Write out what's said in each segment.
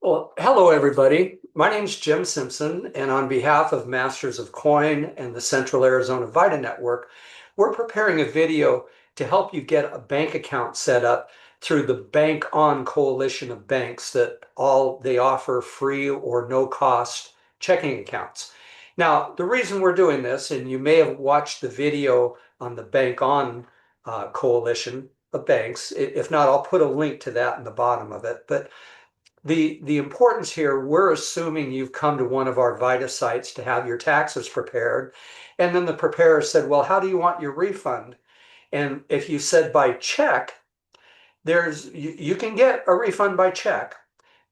Well, hello, everybody. My name's Jim Simpson, and on behalf of Masters of Coin and the Central Arizona Vita Network, we're preparing a video to help you get a bank account set up through the Bank On coalition of banks that they offer free or no cost checking accounts. Now, the reason we're doing this, and you may have watched the video on the Bank On coalition of banks. If not, I'll put a link to that in the bottom of it. But the importance here, we're assuming you've come to one of our VITA sites to have your taxes prepared. And then the preparer said, well, how do you want your refund? And if you said by check, you can get a refund by check,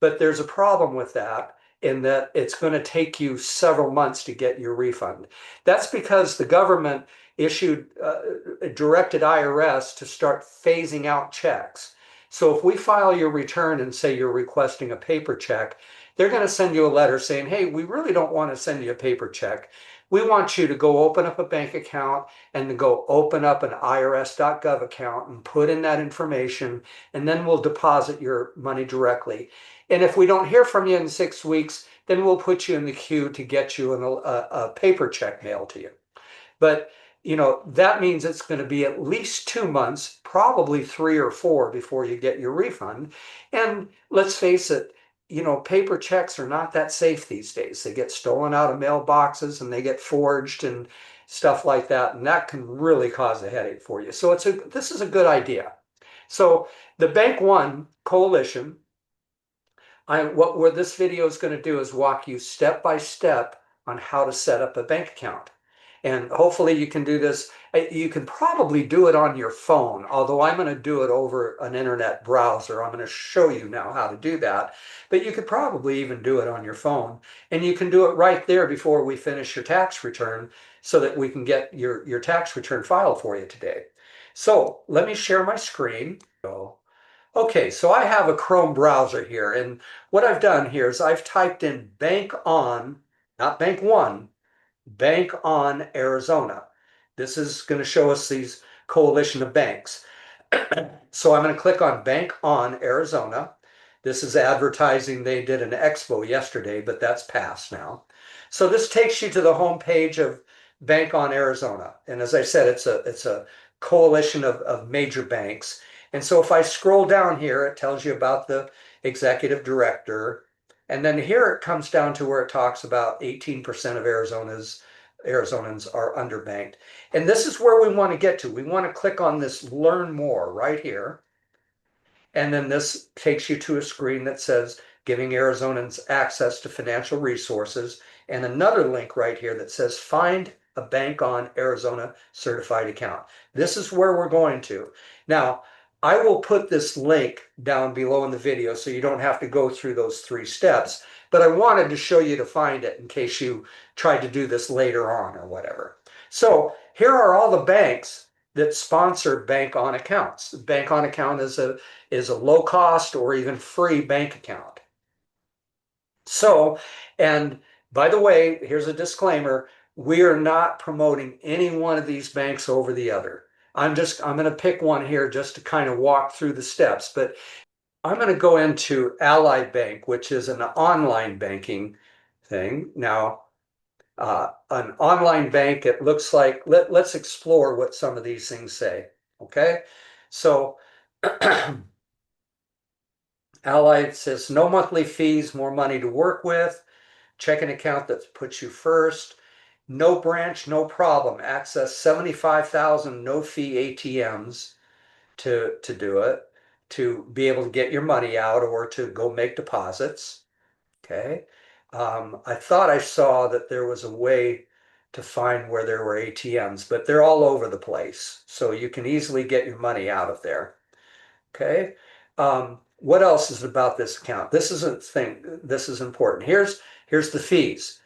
but there's a problem with that in that it's going to take you several months to get your refund. That's because the government directed IRS to start phasing out checks. So if we file your return and say you're requesting a paper check, they're going to send you a letter saying, hey, we really don't want to send you a paper check. We want you to go open up a bank account and to go open up an irs.gov account and put in that information, and then we'll deposit your money directly. And if we don't hear from you in 6 weeks, then we'll put you in the queue to get you a paper check mailed to you. But that means it's going to be at least 2 months, probably 3 or 4 before you get your refund. And let's face it, paper checks are not that safe these days. They get stolen out of mailboxes and they get forged and stuff like that. And that can really cause a headache for you. So this is a good idea. So the Bank One Coalition, what this video is going to do is walk you step by step on how to set up a bank account. And hopefully you can do this. You can probably do it on your phone, although I'm going to do it over an internet browser. I'm going to show you now how to do that. But you could probably even do it on your phone. And you can do it right there before we finish your tax return so that we can get your tax return filed for you today. So let me share my screen. Okay, so I have a Chrome browser here, and what I've done here is I've typed in Bank On, not Bank One, Bank On Arizona. This is going to show us these coalition of banks. So I'm going to click on Bank On Arizona. This is advertising. They did an expo yesterday, but that's past now. So this takes you to the home page of Bank On Arizona. And as I said, it's a coalition of major banks. And so if I scroll down here, it tells you about the executive director. And then here it comes down to where it talks about 18% of Arizonans are underbanked. And this is where we want to get to. We want to click on this Learn More right here. And then this takes you to a screen that says Giving Arizonans Access to Financial Resources, and another link right here that says Find a Bank On Arizona Certified Account. This is where we're going to. Now, I will put this link down below in the video so you don't have to go through those 3 steps, but I wanted to show you to find it in case you tried to do this later on or whatever. So here are all the banks that sponsor Bank On accounts. Bank On account is a low cost or even free bank account. So, and by the way, here's a disclaimer. We are not promoting any one of these banks over the other. I'm going to pick one here just to kind of walk through the steps, but I'm going to go into Ally Bank, which is an online banking thing. Now, an online bank, it looks like, let's explore what some of these things say. Okay. So Allied says no monthly fees, more money to work with, checking account that puts you first, no branch, no problem. Access 75,000 no fee ATMs to do it, to be able to get your money out or to go make deposits. Okay. I thought I saw that there was a way to find where there were ATMs, but they're all over the place. So you can easily get your money out of there. Okay. What else is about this account? This is a thing. This is important. Here's the fees.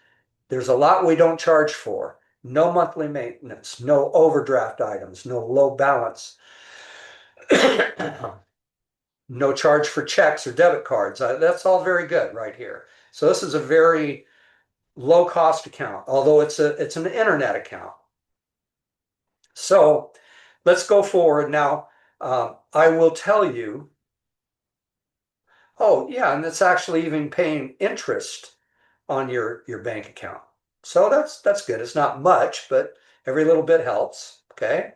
There's a lot we don't charge for. No monthly maintenance, no overdraft items, no low balance, no charge for checks or debit cards. That's all very good right here. So this is a very low cost account, although it's an internet account. So let's go forward now. I will tell you Oh, yeah, and it's actually even paying interest on your bank account. So that's good. It's not much, but every little bit helps. Okay.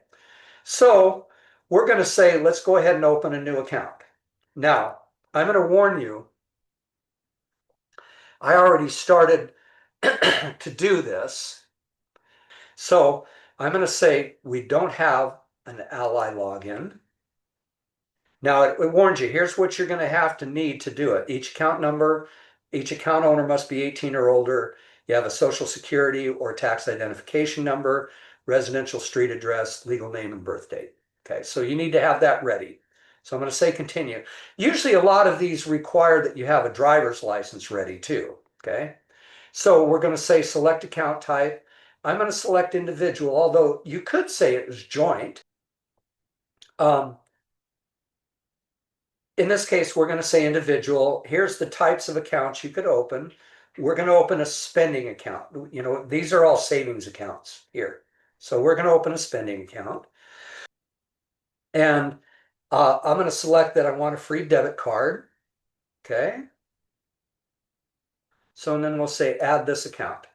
So we're going to say, let's go ahead and open a new account. Now, I'm going to warn you, I already started to do this. So I'm going to say we don't have an Ally login. Now it warns you, here's what you're going to have to need to do it. Each account number, each account owner must be 18 or older. You have a social security or tax identification number, residential street address, legal name and birth date. Okay, so you need to have that ready. So I'm going to say continue. Usually a lot of these require that you have a driver's license ready too. Okay, so we're going to say select account type. I'm going to select individual, although you could say it was joint. Um, In this case, we're going to say individual. Here's the types of accounts you could open. We're going to open a spending account. You know, these are all savings accounts here. So we're going to open a spending account. And I'm going to select that I want a free debit card. Okay. So and then we'll say add this account.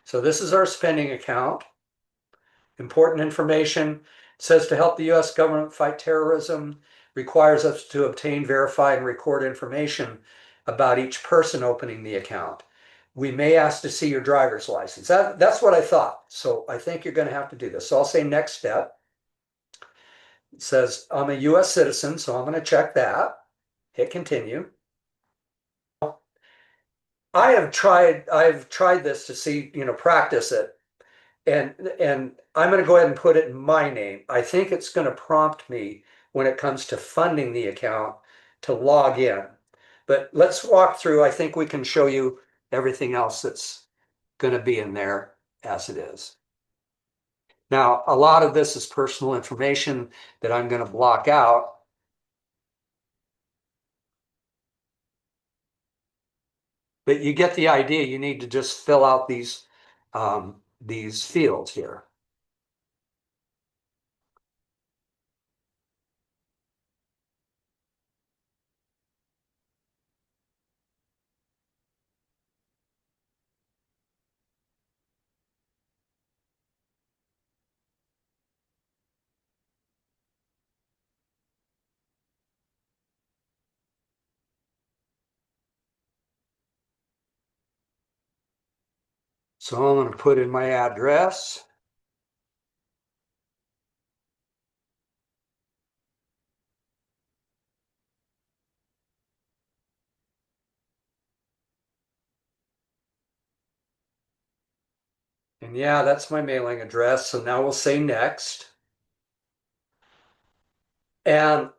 So this is our spending account. Important information. It says to help the U.S. government fight terrorism, requires us to obtain, verify, and record information about each person opening the account. We may ask to see your driver's license. That's what I thought. So I think you're going to have to do this. So I'll say next step. It says I'm a U.S. citizen, so I'm going to check that. Hit continue. I've tried this to see, practice it. And I'm going to go ahead and put it in my name. I think it's going to prompt me when it comes to funding the account to log in. But let's walk through. I think we can show you everything else that's going to be in there as it is. Now, a lot of this is personal information that I'm going to block out. But you get the idea. You need to just fill out these fields here. So I'm going to put in my address. And yeah, that's my mailing address. So now we'll say next. And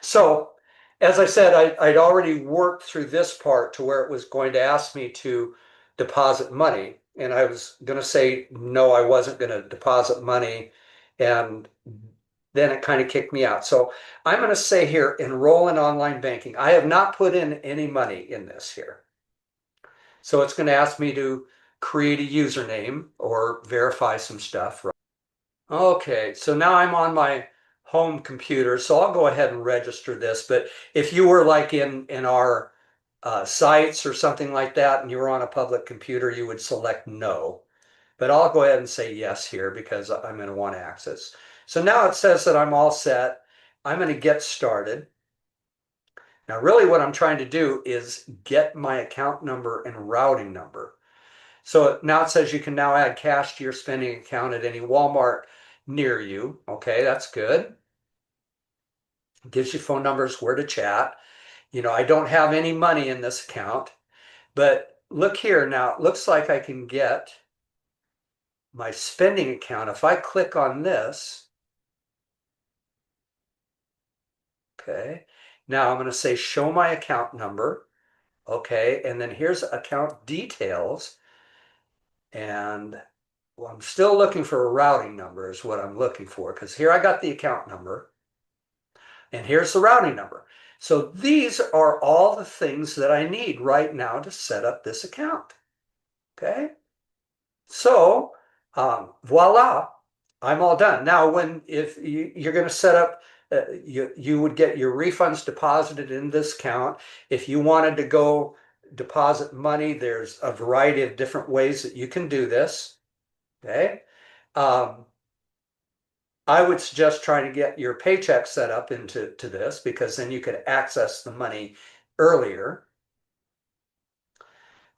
so, as I said, I'd already worked through this part to where it was going to ask me to deposit money. And I was going to say, no, I wasn't going to deposit money. And then it kind of kicked me out. So I'm going to say here, enroll in online banking. I have not put in any money in this here. So it's going to ask me to create a username or verify some stuff. Okay, so now I'm on my home computer, so I'll go ahead and register this. But if you were like in our sites or something like that, and you were on a public computer, you would select no. But I'll go ahead and say yes here because I'm going to want access. So now it says that I'm all set. I'm going to get started. Now, really what I'm trying to do is get my account number and routing number. So now it says you can now add cash to your spending account at any Walmart near you. Okay, that's good. Gives you phone numbers where to chat. I don't have any money in this account, but look here now. It looks like I can get my spending account. If I click on this, okay, now I'm going to say show my account number. Okay, and then here's account details. And well, I'm still looking for a routing number is what I'm looking for because here I got the account number and here's the routing number. So these are all the things that I need right now to set up this account. Okay. So voila, I'm all done. Now, if you're going to set up you would get your refunds deposited in this account. If you wanted to go deposit money, there's a variety of different ways that you can do this. Okay. Um, I would suggest trying to get your paycheck set up into this, because then you could access the money earlier.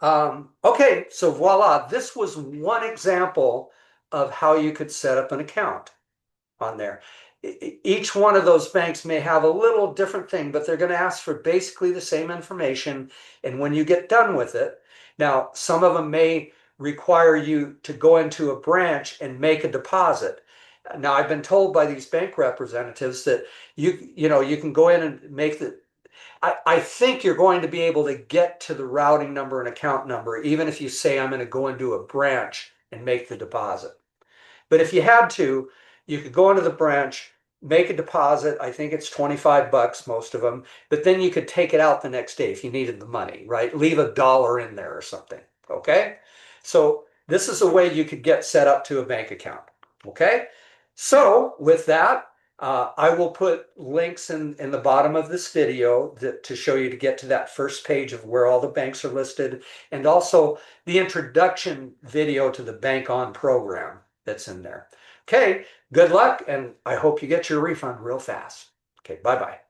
Okay, so voila, this was one example of how you could set up an account on there. Each one of those banks may have a little different thing, but they're going to ask for basically the same information. And when you get done with it, now some of them may require you to go into a branch and make a deposit. Now, I've been told by these bank representatives that you can go in and make the I think you're going to be able to get to the routing number and account number, even if you say I'm going to go into a branch and make the deposit. But if you had to, you could go into the branch, make a deposit. I think it's 25 bucks, most of them, but then you could take it out the next day if you needed the money, right? Leave $1 in there or something. Okay. So this is a way you could get set up to a bank account. Okay. So with that, I will put links in the bottom of this video to show you to get to that first page of where all the banks are listed, and also the introduction video to the Bank On program that's in there. Okay, good luck, and I hope you get your refund real fast. Okay, bye-bye.